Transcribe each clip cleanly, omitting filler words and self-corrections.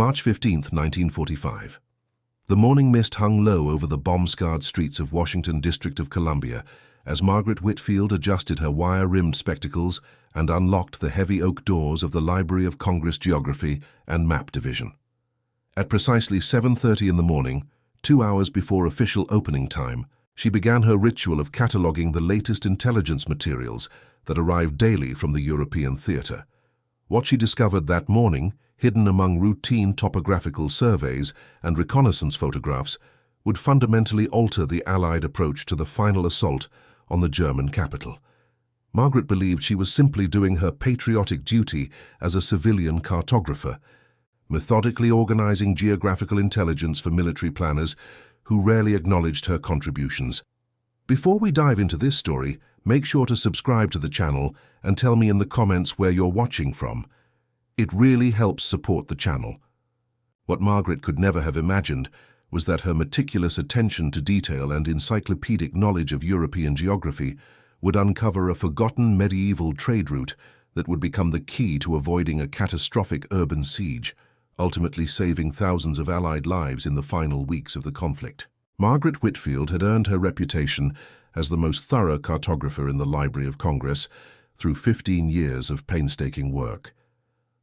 March 15, 1945. The morning mist hung low over the bomb-scarred streets of Washington, District of Columbia, as Margaret Whitfield adjusted her wire-rimmed spectacles and unlocked the heavy oak doors of the Library of Congress Geography and Map Division. At precisely 7:30 in the morning, 2 hours before official opening time, she began her ritual of cataloguing the latest intelligence materials that arrived daily from the European theatre. What she discovered that morning, hidden among routine topographical surveys and reconnaissance photographs, would fundamentally alter the Allied approach to the final assault on the German capital. Margaret believed she was simply doing her patriotic duty as a civilian cartographer, methodically organizing geographical intelligence for military planners who rarely acknowledged her contributions. Before we dive into this story, make sure to subscribe to the channel and tell me in the comments where you're watching from. It really helps support the channel. What Margaret could never have imagined was that her meticulous attention to detail and encyclopedic knowledge of European geography would uncover a forgotten medieval trade route that would become the key to avoiding a catastrophic urban siege, ultimately saving thousands of Allied lives in the final weeks of the conflict. Margaret Whitfield had earned her reputation as the most thorough cartographer in the Library of Congress through 15 years of painstaking work.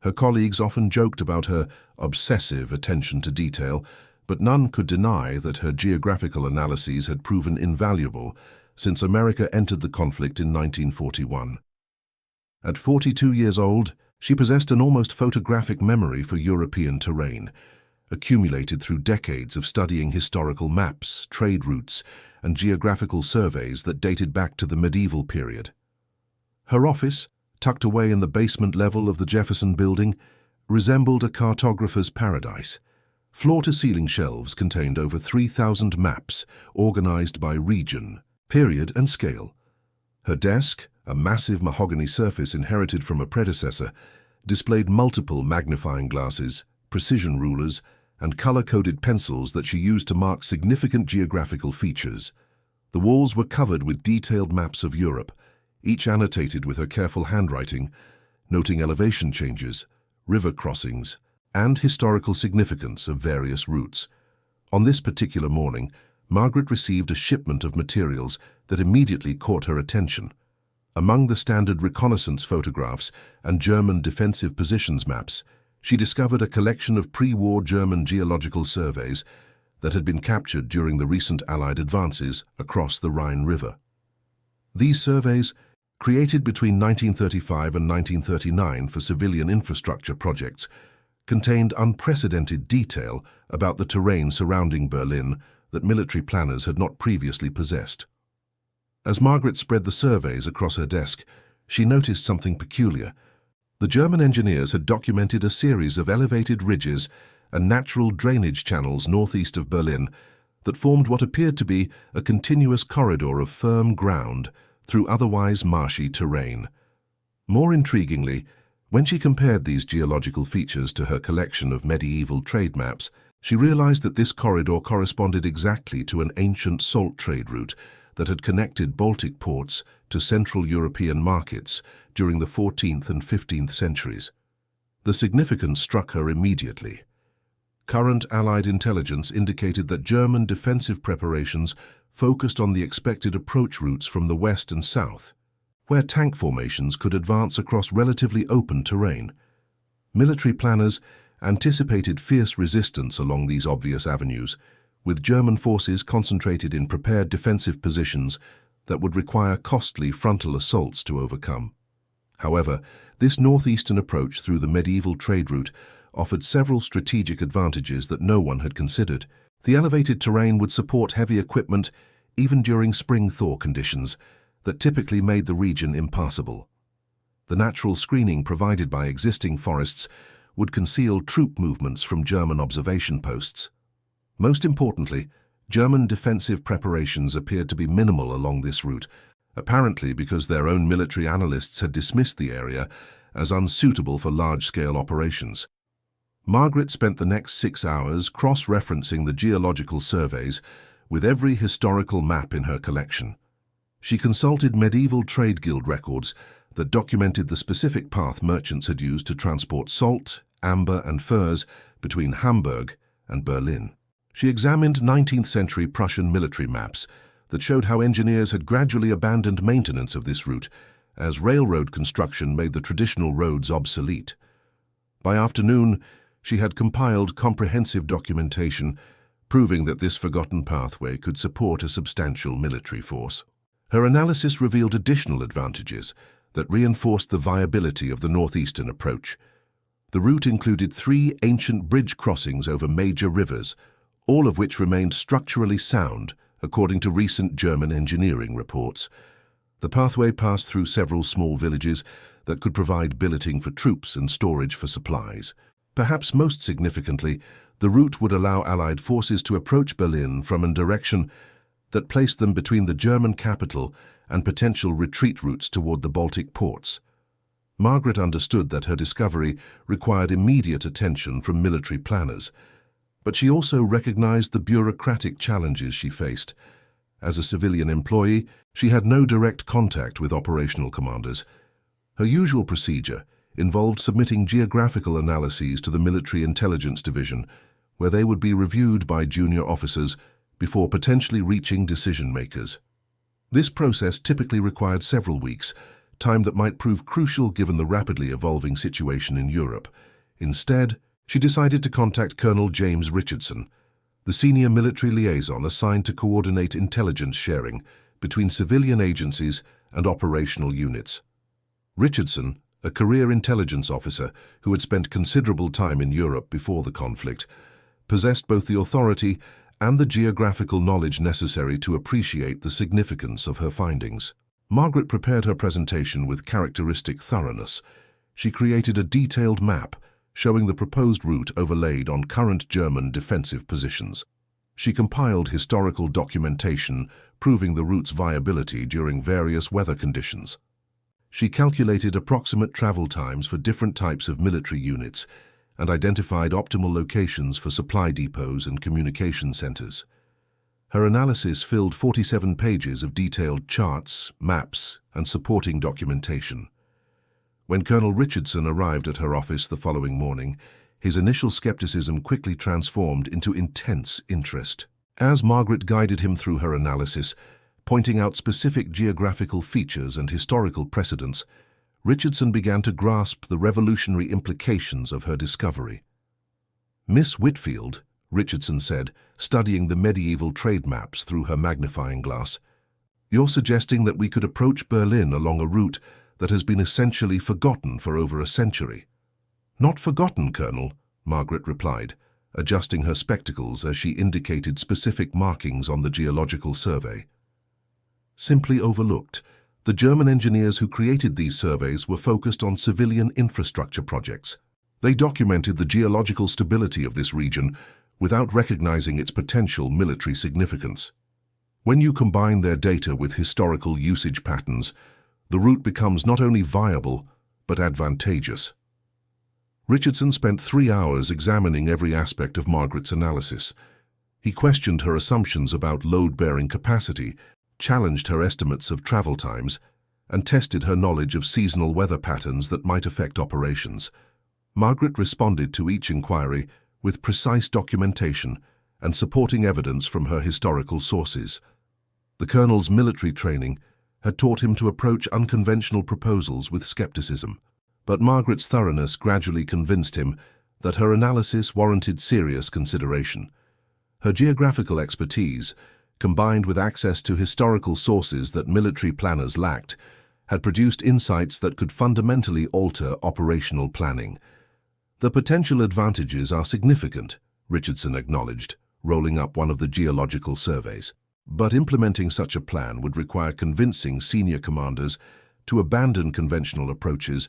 Her colleagues often joked about her obsessive attention to detail, but none could deny that her geographical analyses had proven invaluable since America entered the conflict in 1941. At 42 years old, she possessed an almost photographic memory for European terrain, accumulated through decades of studying historical maps, trade routes, and geographical surveys that dated back to the medieval period. Her office, tucked away in the basement level of the Jefferson Building, resembled a cartographer's paradise. Floor-to-ceiling shelves contained over 3,000 maps, organized by region, period, and scale. Her desk, a massive mahogany surface inherited from a predecessor, displayed multiple magnifying glasses, precision rulers, and color-coded pencils that she used to mark significant geographical features. The walls were covered with detailed maps of Europe, each annotated with her careful handwriting, noting elevation changes, river crossings, and historical significance of various routes. On this particular morning, Margaret received a shipment of materials that immediately caught her attention. Among the standard reconnaissance photographs and German defensive positions maps, she discovered a collection of pre-war German geological surveys that had been captured during the recent Allied advances across the Rhine River. These surveys, created between 1935 and 1939 for civilian infrastructure projects, contained unprecedented detail about the terrain surrounding Berlin that military planners had not previously possessed. As Margaret spread the surveys across her desk, she noticed something peculiar. The German engineers had documented a series of elevated ridges and natural drainage channels northeast of Berlin that formed what appeared to be a continuous corridor of firm ground through otherwise marshy terrain. More intriguingly, when she compared these geological features to her collection of medieval trade maps, she realized that this corridor corresponded exactly to an ancient salt trade route that had connected Baltic ports to Central European markets during the 14th and 15th centuries. The significance struck her immediately. Current Allied intelligence indicated that German defensive preparations focused on the expected approach routes from the west and south, where tank formations could advance across relatively open terrain. Military planners anticipated fierce resistance along these obvious avenues, with German forces concentrated in prepared defensive positions that would require costly frontal assaults to overcome. However, this northeastern approach through the medieval trade route offered several strategic advantages that no one had considered. The elevated terrain would support heavy equipment even during spring thaw conditions that typically made the region impassable. The natural screening provided by existing forests would conceal troop movements from German observation posts. Most importantly, German defensive preparations appeared to be minimal along this route, apparently because their own military analysts had dismissed the area as unsuitable for large-scale operations. Margaret spent the next 6 hours cross-referencing the geological surveys with every historical map in her collection. She consulted medieval trade guild records that documented the specific path merchants had used to transport salt, amber, and furs between Hamburg and Berlin. She examined 19th-century Prussian military maps that showed how engineers had gradually abandoned maintenance of this route as railroad construction made the traditional roads obsolete. By afternoon, she had compiled comprehensive documentation proving that this forgotten pathway could support a substantial military force. Her analysis revealed additional advantages that reinforced the viability of the northeastern approach. The route included 3 ancient bridge crossings over major rivers, all of which remained structurally sound, according to recent German engineering reports. The pathway passed through several small villages that could provide billeting for troops and storage for supplies. Perhaps most significantly, the route would allow Allied forces to approach Berlin from a direction that placed them between the German capital and potential retreat routes toward the Baltic ports. Margaret understood that her discovery required immediate attention from military planners, but she also recognized the bureaucratic challenges she faced. As a civilian employee, she had no direct contact with operational commanders. Her usual procedure involved submitting geographical analyses to the Military Intelligence Division, where they would be reviewed by junior officers before potentially reaching decision-makers. This process typically required several weeks, time that might prove crucial given the rapidly evolving situation in Europe. Instead, she decided to contact Colonel James Richardson, the senior military liaison assigned to coordinate intelligence sharing between civilian agencies and operational units. Richardson, a career intelligence officer who had spent considerable time in Europe before the conflict, possessed both the authority and the geographical knowledge necessary to appreciate the significance of her findings. Margaret prepared her presentation with characteristic thoroughness. She created a detailed map showing the proposed route overlaid on current German defensive positions. She compiled historical documentation proving the route's viability during various weather conditions. She calculated approximate travel times for different types of military units and identified optimal locations for supply depots and communication centers. Her analysis filled 47 pages of detailed charts, maps, and supporting documentation. When Colonel Richardson arrived at her office the following morning, his initial skepticism quickly transformed into intense interest. As Margaret guided him through her analysis, pointing out specific geographical features and historical precedents, Richardson began to grasp the revolutionary implications of her discovery. "Miss Whitfield," Richardson said, studying the medieval trade maps through her magnifying glass, "you're suggesting that we could approach Berlin along a route that has been essentially forgotten for over a century." "Not forgotten, Colonel," Margaret replied, adjusting her spectacles as she indicated specific markings on the geological survey. "Simply overlooked. The German engineers who created these surveys were focused on civilian infrastructure projects. They documented the geological stability of this region without recognizing its potential military significance. When you combine their data with historical usage patterns, the route becomes not only viable, but advantageous." Richardson spent 3 hours examining every aspect of Margaret's analysis. He questioned her assumptions about load-bearing capacity, challenged her estimates of travel times, and tested her knowledge of seasonal weather patterns that might affect operations. Margaret responded to each inquiry with precise documentation and supporting evidence from her historical sources. The colonel's military training had taught him to approach unconventional proposals with skepticism, but Margaret's thoroughness gradually convinced him that her analysis warranted serious consideration. Her geographical expertise, combined with access to historical sources that military planners lacked, had produced insights that could fundamentally alter operational planning. "The potential advantages are significant," Richardson acknowledged, rolling up one of the geological surveys. "But implementing such a plan would require convincing senior commanders to abandon conventional approaches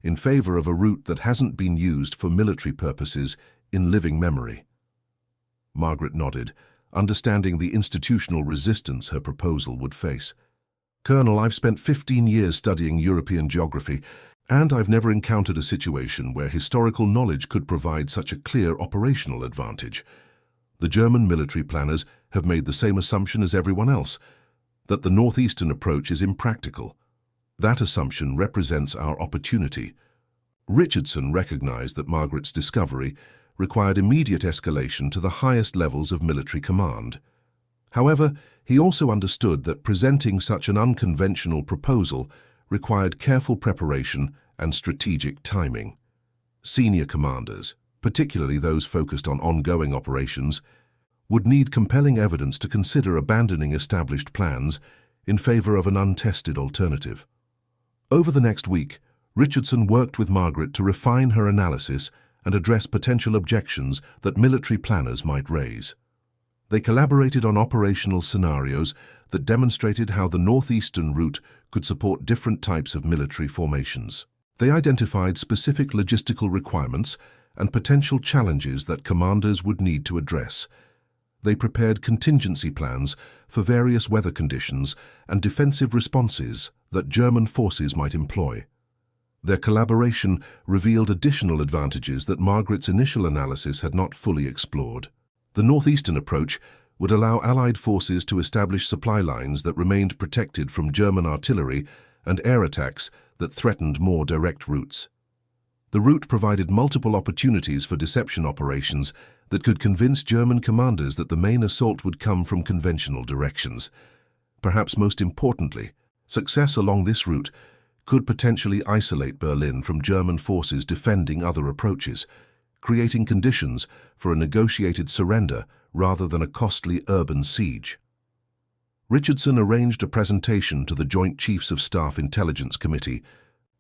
in favor of a route that hasn't been used for military purposes in living memory." Margaret nodded, understanding the institutional resistance her proposal would face. "Colonel, I've spent 15 years studying European geography, and I've never encountered a situation where historical knowledge could provide such a clear operational advantage. The German military planners have made the same assumption as everyone else, that the northeastern approach is impractical. That assumption represents our opportunity." Richardson recognized that Margaret's discovery required immediate escalation to the highest levels of military command. However, he also understood that presenting such an unconventional proposal required careful preparation and strategic timing. Senior commanders, particularly those focused on ongoing operations, would need compelling evidence to consider abandoning established plans in favor of an untested alternative. Over the next week, Richardson worked with Margaret to refine her analysis and address potential objections that military planners might raise. They collaborated on operational scenarios that demonstrated how the northeastern route could support different types of military formations. They identified specific logistical requirements and potential challenges that commanders would need to address. They prepared contingency plans for various weather conditions and defensive responses that German forces might employ. Their collaboration revealed additional advantages that Margaret's initial analysis had not fully explored. The northeastern approach would allow Allied forces to establish supply lines that remained protected from German artillery and air attacks that threatened more direct routes. The route provided multiple opportunities for deception operations that could convince German commanders that the main assault would come from conventional directions. Perhaps most importantly, success along this route could potentially isolate Berlin from German forces defending other approaches, creating conditions for a negotiated surrender rather than a costly urban siege. Richardson arranged a presentation to the Joint Chiefs of Staff Intelligence Committee,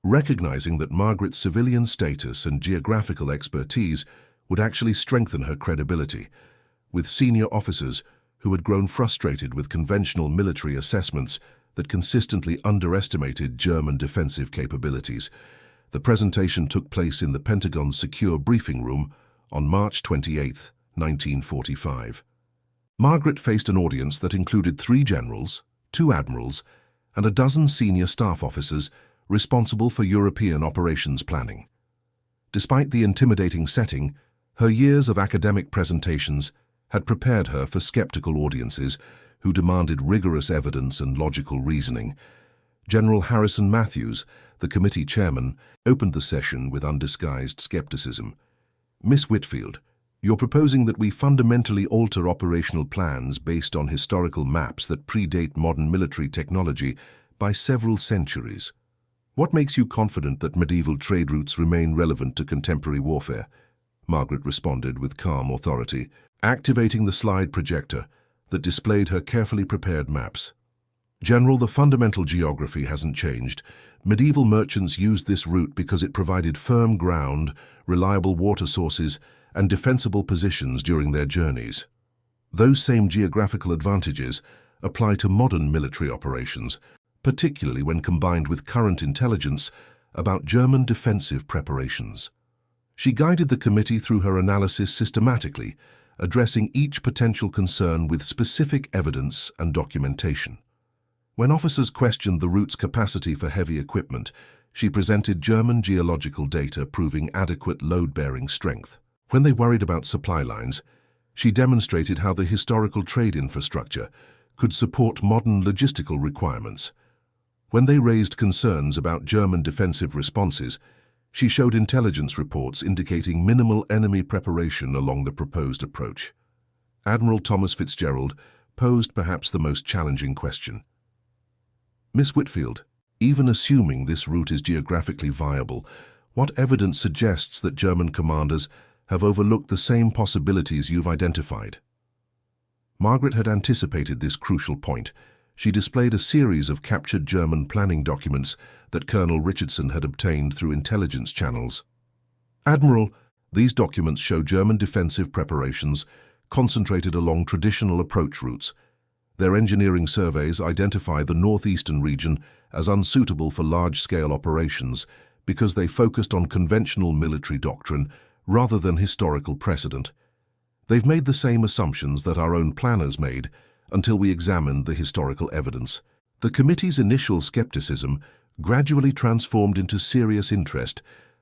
recognizing that Margaret's civilian status and geographical expertise would actually strengthen her credibility. With senior officers who had grown frustrated with conventional military assessments that consistently underestimated German defensive capabilities, the presentation took place in the Pentagon's secure briefing room on March 28, 1945. Margaret faced an audience that included 3 generals, 2 admirals, and a dozen senior staff officers responsible for European operations planning. Despite the intimidating setting, her years of academic presentations had prepared her for skeptical audiences who demanded rigorous evidence and logical reasoning. General Harrison Matthews, the committee chairman, opened the session with undisguised skepticism. "Miss Whitfield, you're proposing that we fundamentally alter operational plans based on historical maps that predate modern military technology by several centuries. What makes you confident that medieval trade routes remain relevant to contemporary warfare?" Margaret responded with calm authority, activating the slide projector that displayed her carefully prepared maps. "General, the fundamental geography hasn't changed. Medieval merchants used this route because it provided firm ground, reliable water sources, and defensible positions during their journeys. Those same geographical advantages apply to modern military operations, particularly when combined with current intelligence about German defensive preparations." She guided the committee through her analysis systematically, addressing each potential concern with specific evidence and documentation. When officers questioned the route's capacity for heavy equipment, she presented German geological data proving adequate load-bearing strength. When they worried about supply lines, she demonstrated how the historical trade infrastructure could support modern logistical requirements. When they raised concerns about German defensive responses, she showed intelligence reports indicating minimal enemy preparation along the proposed approach. Admiral Thomas Fitzgerald posed perhaps the most challenging question. "Miss Whitfield, even assuming this route is geographically viable, what evidence suggests that German commanders have overlooked the same possibilities you've identified?" Margaret had anticipated this crucial point. She displayed a series of captured German planning documents that Colonel Richardson had obtained through intelligence channels. "Admiral, these documents show German defensive preparations concentrated along traditional approach routes. Their engineering surveys identify the northeastern region as unsuitable for large-scale operations because they focused on conventional military doctrine rather than historical precedent. They've made the same assumptions that our own planners made until we examined the historical evidence." The committee's initial skepticism gradually transformed into serious interest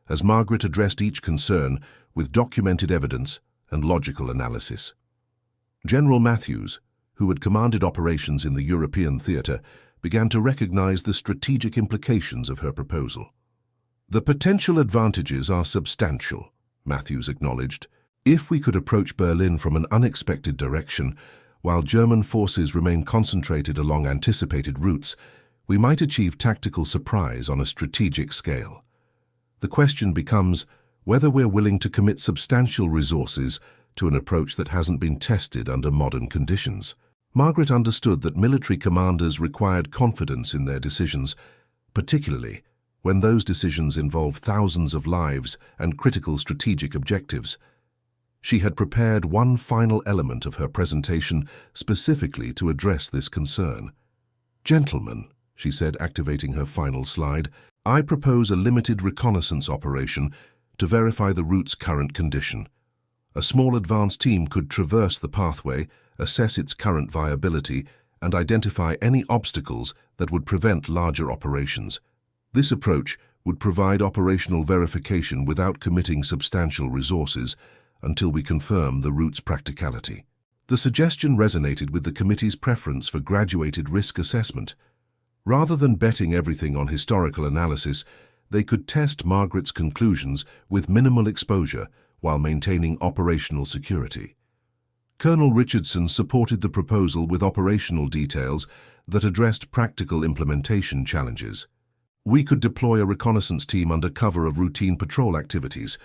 as Margaret addressed each concern with documented evidence and logical analysis. General Matthews, who had commanded operations in the European theater, began to recognize the strategic implications of her proposal. "The potential advantages are substantial," Matthews acknowledged. If we could approach Berlin from an unexpected direction, while German forces remain concentrated along anticipated routes, we might achieve tactical surprise on a strategic scale. The question becomes whether we're willing to commit substantial resources to an approach that hasn't been tested under modern conditions. Margaret understood that military commanders required confidence in their decisions, particularly when those decisions involved thousands of lives and critical strategic objectives. She had prepared one final element of her presentation specifically to address this concern. "Gentlemen," she said, activating her final slide, "I propose a limited reconnaissance operation to verify the route's current condition. A small advance team could traverse the pathway, assess its current viability, and identify any obstacles that would prevent larger operations. This approach would provide operational verification without committing substantial resources until we confirm the route's practicality." The suggestion resonated with the committee's preference for graduated risk assessment. Rather than betting everything on historical analysis, they could test Margaret's conclusions with minimal exposure while maintaining operational security. Colonel Richardson supported the proposal with operational details that addressed practical implementation challenges. "We could deploy a reconnaissance team under cover of routine patrol activities.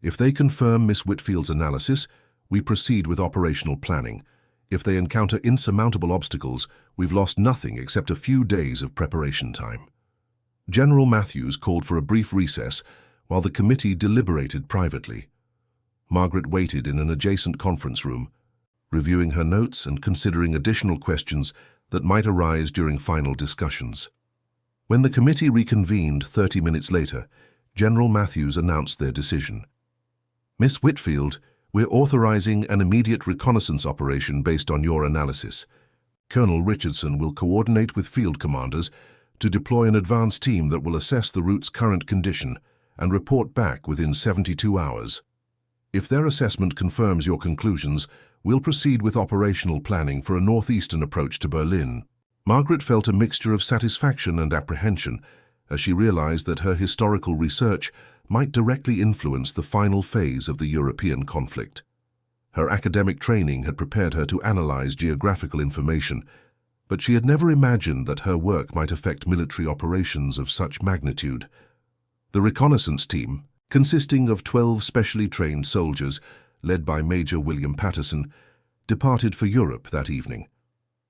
If they confirm Miss Whitfield's analysis, we proceed with operational planning. If they encounter insurmountable obstacles, we've lost nothing except a few days of preparation time." General Matthews called for a brief recess while the committee deliberated privately. Margaret waited in an adjacent conference room, reviewing her notes and considering additional questions that might arise during final discussions. When the committee reconvened 30 minutes later, General Matthews announced their decision. "Miss Whitfield, we're authorizing an immediate reconnaissance operation based on your analysis. Colonel Richardson will coordinate with field commanders to deploy an advance team that will assess the route's current condition and report back within 72 hours. If their assessment confirms your conclusions, we'll proceed with operational planning for a northeastern approach to Berlin." Margaret felt a mixture of satisfaction and apprehension as she realized that her historical research might directly influence the final phase of the European conflict. Her academic training had prepared her to analyze geographical information, but she had never imagined that her work might affect military operations of such magnitude. The reconnaissance team, consisting of 12 specially trained soldiers, led by Major William Patterson, departed for Europe that evening.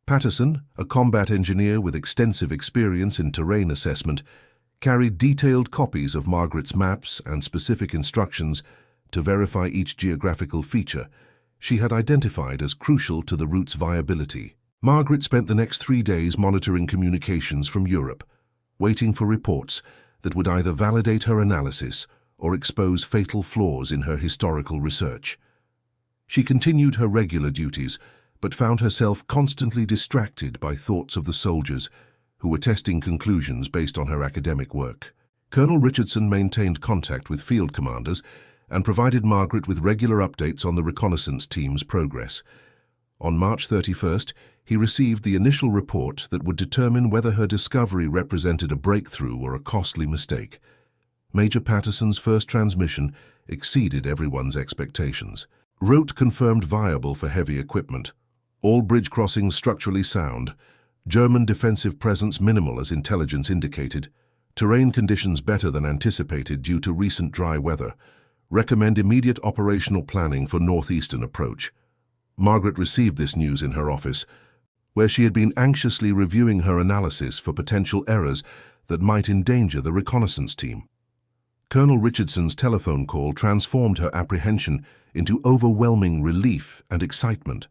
Patterson, a combat engineer with extensive experience in terrain assessment, carried detailed copies of Margaret's maps and specific instructions to verify each geographical feature she had identified as crucial to the route's viability. Margaret spent the next 3 days monitoring communications from Europe, waiting for reports that would either validate her analysis or expose fatal flaws in her historical research. She continued her regular duties, but found herself constantly distracted by thoughts of the soldiers who were testing conclusions based on her academic work. Colonel Richardson maintained contact with field commanders and provided Margaret with regular updates on the reconnaissance team's progress. On March 31st, he received the initial report that would determine whether her discovery represented a breakthrough or a costly mistake. Major Patterson's first transmission exceeded everyone's expectations. Route confirmed viable for heavy equipment. All bridge crossings structurally sound. German defensive presence minimal as intelligence indicated. Terrain conditions better than anticipated due to recent dry weather. Recommend immediate operational planning for northeastern approach. Margaret received this news in her office, where she had been anxiously reviewing her analysis for potential errors that might endanger the reconnaissance team. Colonel Richardson's telephone call transformed her apprehension into overwhelming relief and excitement.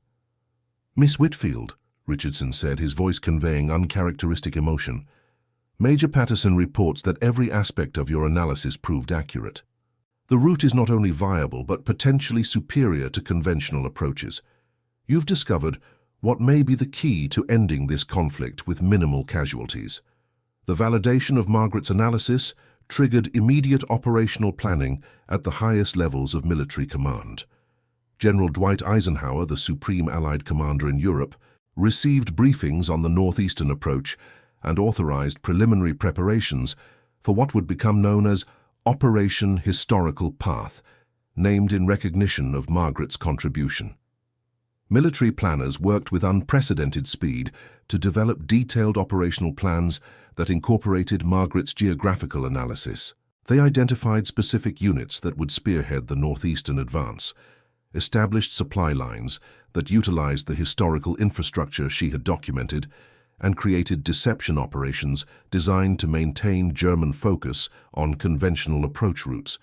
"Miss Whitfield," Richardson said, his voice conveying uncharacteristic emotion, "Major Patterson reports that every aspect of your analysis proved accurate. The route is not only viable but potentially superior to conventional approaches. You've discovered what may be the key to ending this conflict with minimal casualties." The validation of Margaret's analysis triggered immediate operational planning at the highest levels of military command. General Dwight Eisenhower, the supreme Allied commander in Europe, received briefings on the northeastern approach and authorized preliminary preparations for what would become known as Operation Historical Path, named in recognition of Margaret's contribution. Military planners worked with unprecedented speed to develop detailed operational plans that incorporated Margaret's geographical analysis. They identified specific units that would spearhead the northeastern advance, established supply lines that utilized the historical infrastructure she had documented, and created deception operations designed to maintain German focus on conventional approach routes.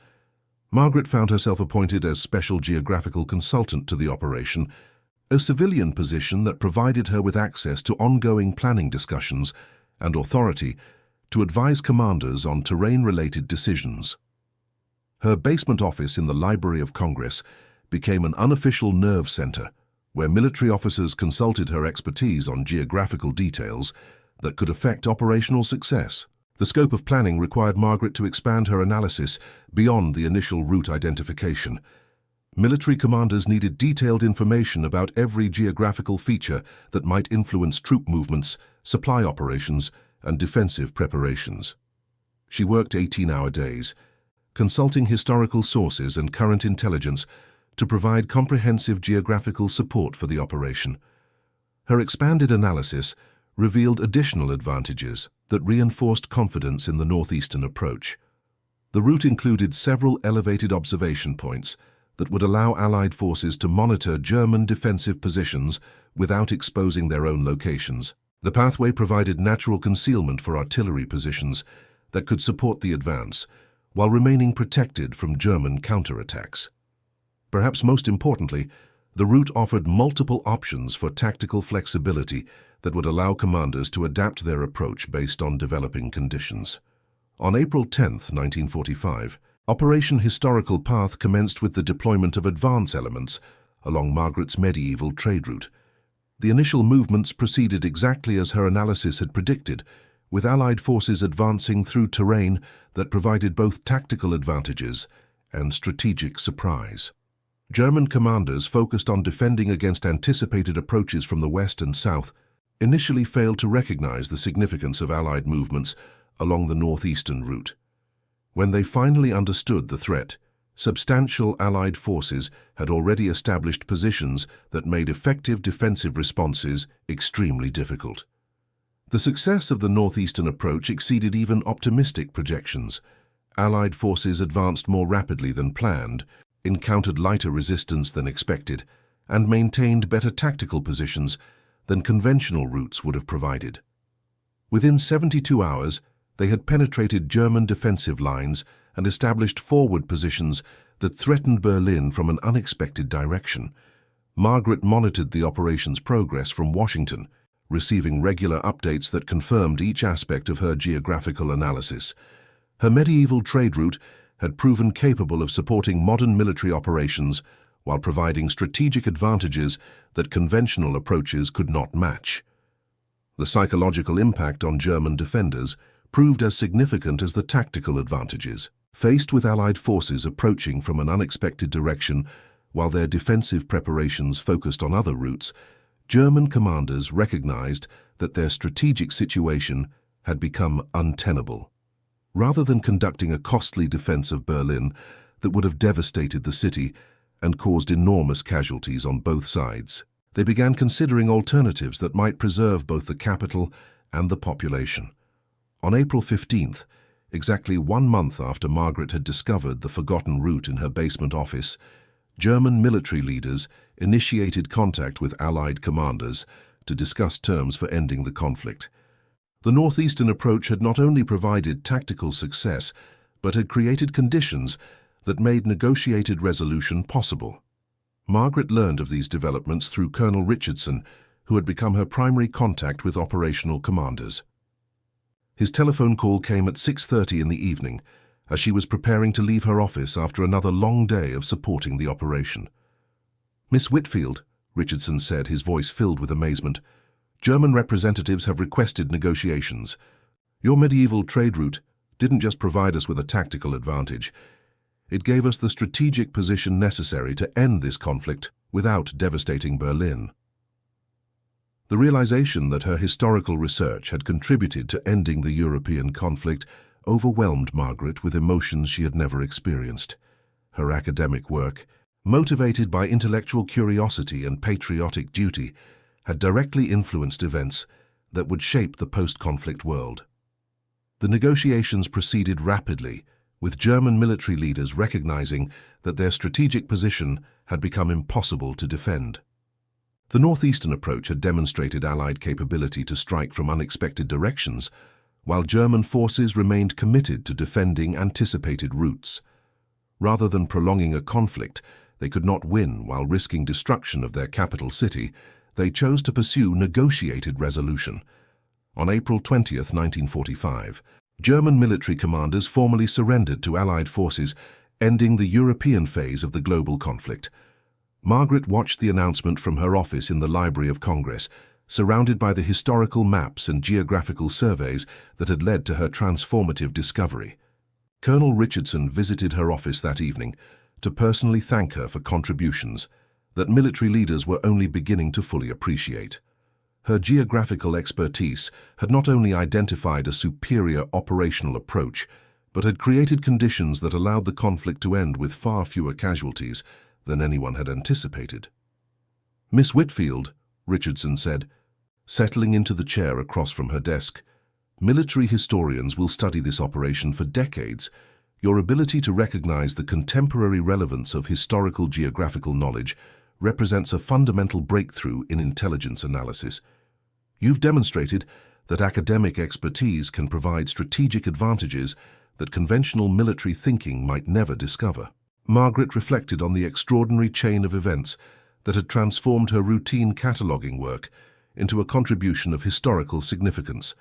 Margaret found herself appointed as special geographical consultant to the operation, a civilian position that provided her with access to ongoing planning discussions and authority to advise commanders on terrain-related decisions. Her basement office in the Library of Congress became an unofficial nerve center where military officers consulted her expertise on geographical details that could affect operational success. The scope of planning required Margaret to expand her analysis beyond the initial route identification. Military commanders needed detailed information about every geographical feature that might influence troop movements, supply operations, and defensive preparations. She worked 18-hour days, consulting historical sources and current intelligence to provide comprehensive geographical support for the operation. Her expanded analysis revealed additional advantages that reinforced confidence in the northeastern approach. The route included several elevated observation points that would allow Allied forces to monitor German defensive positions without exposing their own locations. The pathway provided natural concealment for artillery positions that could support the advance, while remaining protected from German counterattacks. Perhaps most importantly, the route offered multiple options for tactical flexibility that would allow commanders to adapt their approach based on developing conditions. On April 10, 1945, Operation Historical Path commenced with the deployment of advance elements along Margaret's medieval trade route. The initial movements proceeded exactly as her analysis had predicted, with Allied forces advancing through terrain that provided both tactical advantages and strategic surprise. German commanders focused on defending against anticipated approaches from the west and south, initially failed to recognize the significance of Allied movements along the northeastern route. When they finally understood the threat, substantial Allied forces had already established positions that made effective defensive responses extremely difficult. The success of the northeastern approach exceeded even optimistic projections. Allied forces advanced more rapidly than planned, encountered lighter resistance than expected, and maintained better tactical positions than conventional routes would have provided. Within 72 hours, they had penetrated German defensive lines and established forward positions that threatened Berlin from an unexpected direction. Margaret monitored the operation's progress from Washington, receiving regular updates that confirmed each aspect of her geographical analysis. Her medieval trade route had proven capable of supporting modern military operations while providing strategic advantages that conventional approaches could not match. The psychological impact on German defenders proved as significant as the tactical advantages. Faced with Allied forces approaching from an unexpected direction while their defensive preparations focused on other routes, German commanders recognized that their strategic situation had become untenable. Rather than conducting a costly defense of Berlin that would have devastated the city and caused enormous casualties on both sides, they began considering alternatives that might preserve both the capital and the population. On April 15th, exactly 1 month after Margaret had discovered the forgotten route in her basement office, German military leaders initiated contact with Allied commanders to discuss terms for ending the conflict. The northeastern approach had not only provided tactical success, but had created conditions that made negotiated resolution possible. Margaret learned of these developments through Colonel Richardson, who had become her primary contact with operational commanders. His telephone call came at 6:30 in the evening, as she was preparing to leave her office after another long day of supporting the operation. "Miss Whitfield," Richardson said, his voice filled with amazement, "German representatives have requested negotiations. Your medieval trade route didn't just provide us with a tactical advantage. It gave us the strategic position necessary to end this conflict without devastating Berlin." The realization that her historical research had contributed to ending the European conflict overwhelmed Margaret with emotions she had never experienced. her academic work, motivated by intellectual curiosity and patriotic duty, had directly influenced events that would shape the post-conflict world. The negotiations proceeded rapidly, with German military leaders recognizing that their strategic position had become impossible to defend. The northeastern approach had demonstrated Allied capability to strike from unexpected directions, while German forces remained committed to defending anticipated routes. Rather than prolonging a conflict they could not win while risking destruction of their capital city, they chose to pursue negotiated resolution. On April 20, 1945, German military commanders formally surrendered to Allied forces, ending the European phase of the global conflict. Margaret watched the announcement from her office in the Library of Congress, surrounded by the historical maps and geographical surveys that had led to her transformative discovery. Colonel Richardson visited her office that evening to personally thank her for contributions that military leaders were only beginning to fully appreciate. Her geographical expertise had not only identified a superior operational approach, but had created conditions that allowed the conflict to end with far fewer casualties than anyone had anticipated. "Miss Whitfield," Richardson said, settling into the chair across from her desk, "military historians will study this operation for decades. Your ability to recognize the contemporary relevance of historical geographical knowledge represents a fundamental breakthrough in intelligence analysis. You've demonstrated that academic expertise can provide strategic advantages that conventional military thinking might never discover." Margaret reflected on the extraordinary chain of events that had transformed her routine cataloging work into a contribution of historical significance.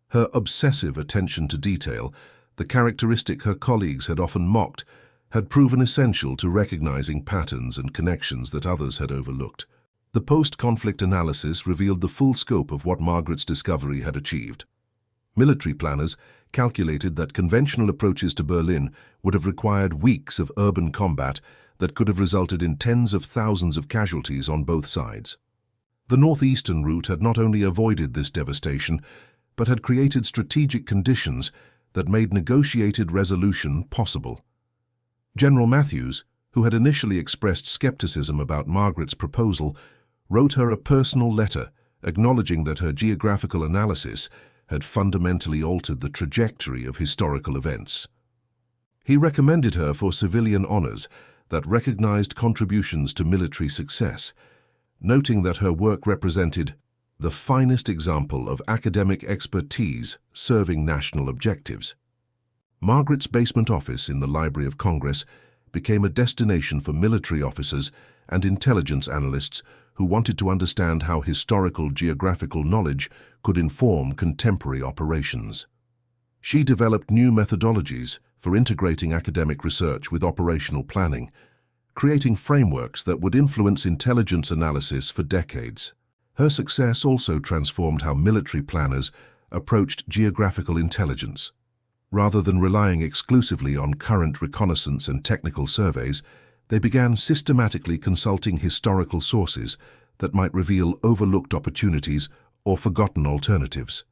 Her obsessive attention to detail, the characteristic her colleagues had often mocked, had proven essential to recognizing patterns and connections that others had overlooked. The post-conflict analysis revealed the full scope of what Margaret's discovery had achieved. Military planners calculated that conventional approaches to Berlin would have required weeks of urban combat that could have resulted in tens of thousands of casualties on both sides. The northeastern route had not only avoided this devastation, but had created strategic conditions that made negotiated resolution possible. General Matthews, who had initially expressed skepticism about Margaret's proposal, wrote her a personal letter acknowledging that her geographical analysis had fundamentally altered the trajectory of historical events. He recommended her for civilian honors that recognized contributions to military success, noting that her work represented the finest example of academic expertise serving national objectives. Margaret's basement office in the Library of Congress became a destination for military officers and intelligence analysts who wanted to understand how historical geographical knowledge could inform contemporary operations. She developed new methodologies for integrating academic research with operational planning, creating frameworks that would influence intelligence analysis for decades. Her success also transformed how military planners approached geographical intelligence. Rather than relying exclusively on current reconnaissance and technical surveys, they began systematically consulting historical sources that might reveal overlooked opportunities or forgotten alternatives.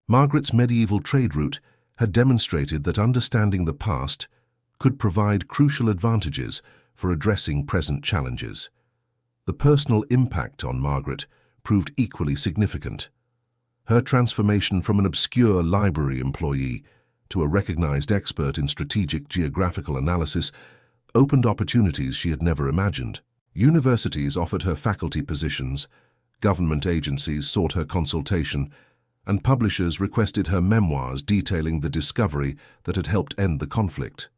Margaret's medieval trade route had demonstrated that understanding the past could provide crucial advantages for addressing present challenges. The personal impact on Margaret proved equally significant. Her transformation from an obscure library employee to a recognized expert in strategic geographical analysis opened opportunities she had never imagined. Universities offered her faculty positions, government agencies sought her consultation, and publishers requested her memoirs detailing the discovery that had helped end the conflict.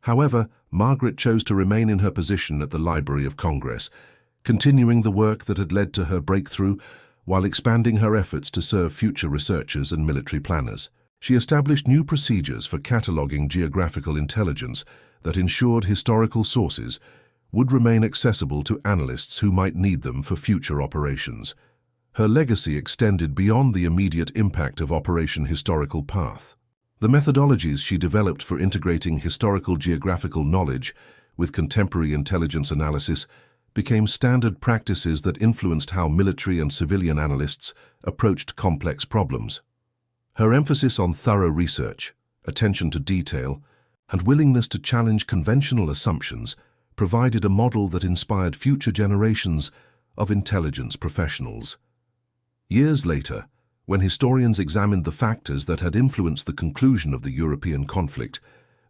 However, Margaret chose to remain in her position at the Library of Congress, continuing the work that had led to her breakthrough while expanding her efforts to serve future researchers and military planners. She established new procedures for cataloging geographical intelligence that ensured historical sources would remain accessible to analysts who might need them for future operations. Her legacy extended beyond the immediate impact of Operation Historical Path. The methodologies she developed for integrating historical geographical knowledge with contemporary intelligence analysis became standard practices that influenced how military and civilian analysts approached complex problems. Her emphasis on thorough research, attention to detail, and willingness to challenge conventional assumptions provided a model that inspired future generations of intelligence professionals. Years later, when historians examined the factors that had influenced the conclusion of the European conflict,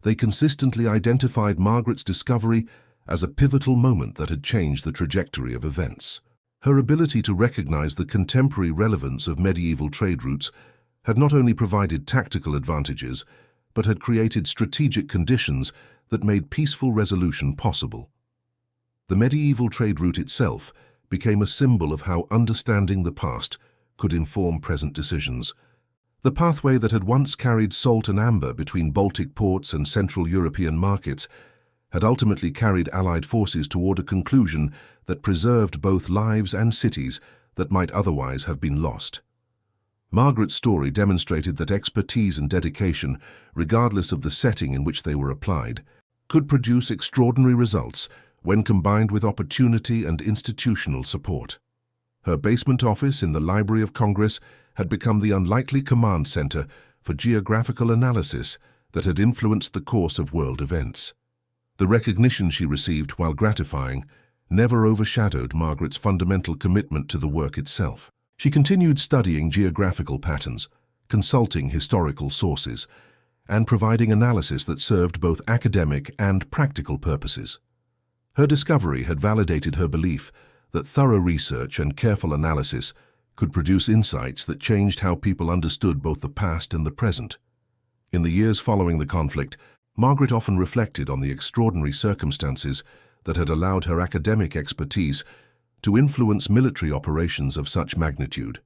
they consistently identified Margaret's discovery as a pivotal moment that had changed the trajectory of events. Her ability to recognize the contemporary relevance of medieval trade routes had not only provided tactical advantages, but had created strategic conditions that made peaceful resolution possible. The medieval trade route itself became a symbol of how understanding the past could inform present decisions. The pathway that had once carried salt and amber between Baltic ports and Central European markets had ultimately carried Allied forces toward a conclusion that preserved both lives and cities that might otherwise have been lost. Margaret's story demonstrated that expertise and dedication, regardless of the setting in which they were applied, could produce extraordinary results when combined with opportunity and institutional support. Her basement office in the Library of Congress had become the unlikely command center for geographical analysis that had influenced the course of world events. The recognition she received, while gratifying, never overshadowed Margaret's fundamental commitment to the work itself. She continued studying geographical patterns, consulting historical sources, and providing analysis that served both academic and practical purposes. Her discovery had validated her belief that thorough research and careful analysis could produce insights that changed how people understood both the past and the present. In the years following the conflict, Margaret often reflected on the extraordinary circumstances that had allowed her academic expertise to influence military operations of such magnitude.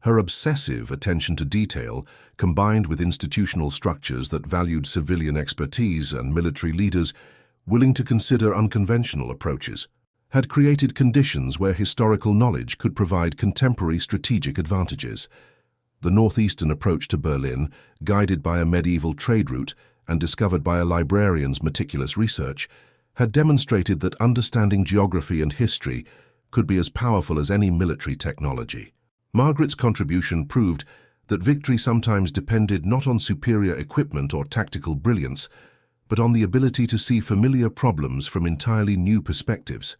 Her obsessive attention to detail, combined with institutional structures that valued civilian expertise and military leaders willing to consider unconventional approaches, had created conditions where historical knowledge could provide contemporary strategic advantages. The northeastern approach to Berlin, guided by a medieval trade route and discovered by a librarian's meticulous research, had demonstrated that understanding geography and history could be as powerful as any military technology. Margaret's contribution proved that victory sometimes depended not on superior equipment or tactical brilliance, but on the ability to see familiar problems from entirely new perspectives.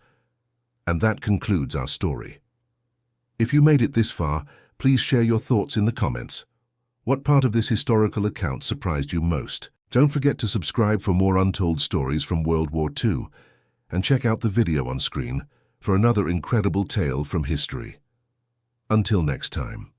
And that concludes our story. If you made it this far, please share your thoughts in the comments. What part of this historical account surprised you most? Don't forget to subscribe for more untold stories from World War II, and check out the video on screen for another incredible tale from history. Until next time.